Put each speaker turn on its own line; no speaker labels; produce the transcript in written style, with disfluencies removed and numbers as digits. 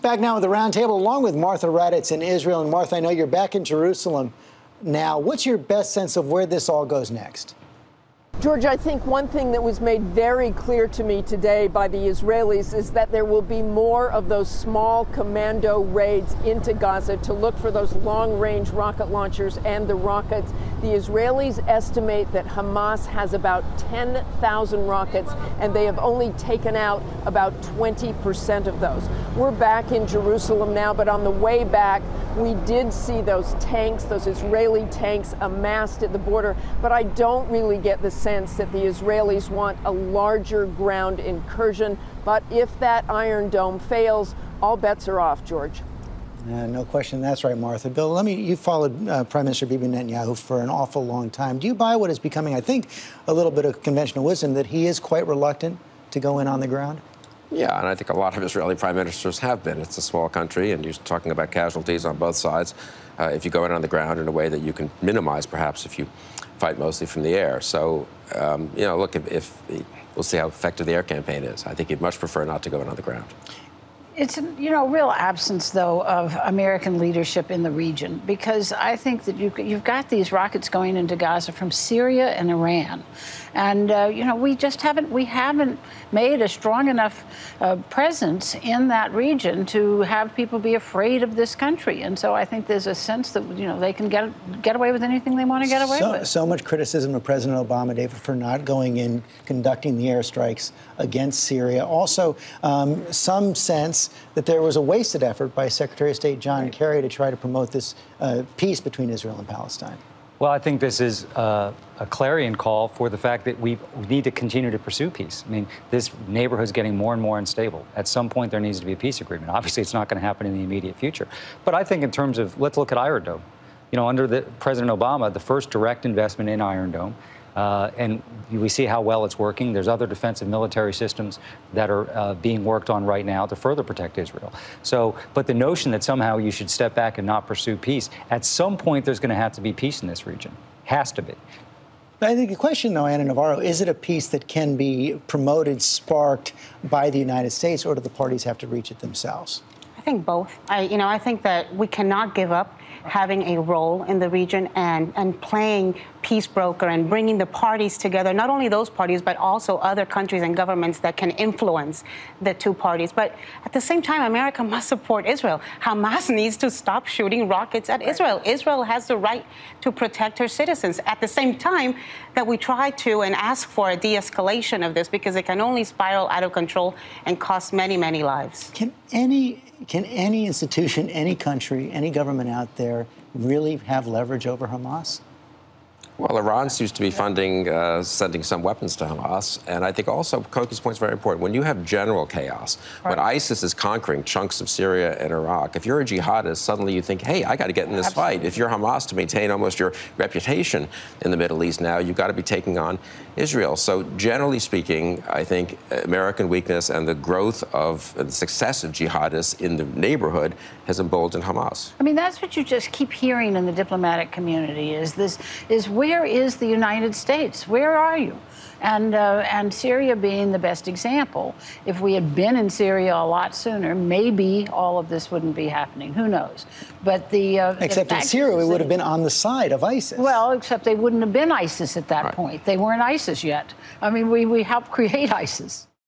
Back now with the Roundtable, along with Martha Raddatz in Israel. And Martha, I know you're back in Jerusalem now. What's your best sense of where this all goes next?
George, I think one thing that was made very clear to me today by the Israelis is that there will be more of those small commando raids into Gaza to look for those long-range rocket launchers and the rockets. The Israelis estimate that Hamas has about 10,000 rockets, and they have only taken out about 20% of those. We're back in Jerusalem now, but on the way back, we did see those tanks, those Israeli tanks amassed at the border, but I don't really get the sense that the Israelis want a larger ground incursion. But if that Iron Dome fails, all bets are off, George.
No question. That's right, Martha. Bill, you followed Prime Minister Bibi Netanyahu for an awful long time. Do you buy what is becoming, I think, a little bit of conventional wisdom that he is quite reluctant to go in on the ground?
Yeah, and I think a lot of Israeli prime ministers have been. It's a small country, and you're talking about casualties on both sides. If you go in on the ground in a way that you can minimize, perhaps, if you fight mostly from the air. So, look, if we'll see how effective the air campaign is. I think he'd much prefer not to go in on the ground.
It's a real absence, though, of American leadership in the region, because I think that you've got these rockets going into Gaza from Syria and Iran, and we haven't made a strong enough presence in that region to have people be afraid of this country, and so I think there's a sense that they can get away with anything they want to get away with.
So much criticism of President Obama, David, for not going in, conducting the airstrikes against Syria. Also, some sense that there was a wasted effort by Secretary of State John Kerry to try to promote this peace between Israel and Palestine.
Well, I think this is a clarion call for the fact that we need to continue to pursue peace. I mean, this neighborhood's getting more and more unstable. At some point, there needs to be a peace agreement. Obviously, it's not going to happen in the immediate future. But I think in terms of, let's look at Iron Dome. Under President Obama, the first direct investment in Iron Dome, and we see how well it's working. There's other defensive military systems that are being worked on right now to further protect Israel. But the notion that somehow you should step back and not pursue peace, at some point there's going to have to be peace in this region. Has to be.
I think the question, though, Anna Navarro, is it a peace that can be promoted, sparked by the United States, or do the parties have to reach it themselves?
I think both. I think that we cannot give up having a role in the region and playing peace broker and bringing the parties together, not only those parties, but also other countries and governments that can influence the two parties. But at the same time, America must support Israel. Hamas needs to stop shooting rockets at Israel. Israel has the right to protect her citizens. At the same time that we try to and ask for a de-escalation of this, because it can only spiral out of control and cost many, many lives. Can
any institution, any country, any government out there really have leverage over Hamas?
Well, Iran seems to be funding, sending some weapons to Hamas. And I think also Koki's point is very important. When you have general chaos, when ISIS is conquering chunks of Syria and Iraq, if you're a jihadist, suddenly you think, hey, I got to get in this fight. If you're Hamas, to maintain almost your reputation in the Middle East now, you've got to be taking on Israel. So generally speaking, I think American weakness and the growth of the success of jihadists in the neighborhood has emboldened Hamas.
I mean, that's what you just keep hearing in the diplomatic community is where is the United States? Where are you? And Syria being the best example. If we had been in Syria a lot sooner, maybe all of this wouldn't be happening. Who knows? But
except in Syria, we would have been on the side of ISIS.
Well, except they wouldn't have been ISIS at that point. They weren't ISIS yet. I mean, we helped create ISIS.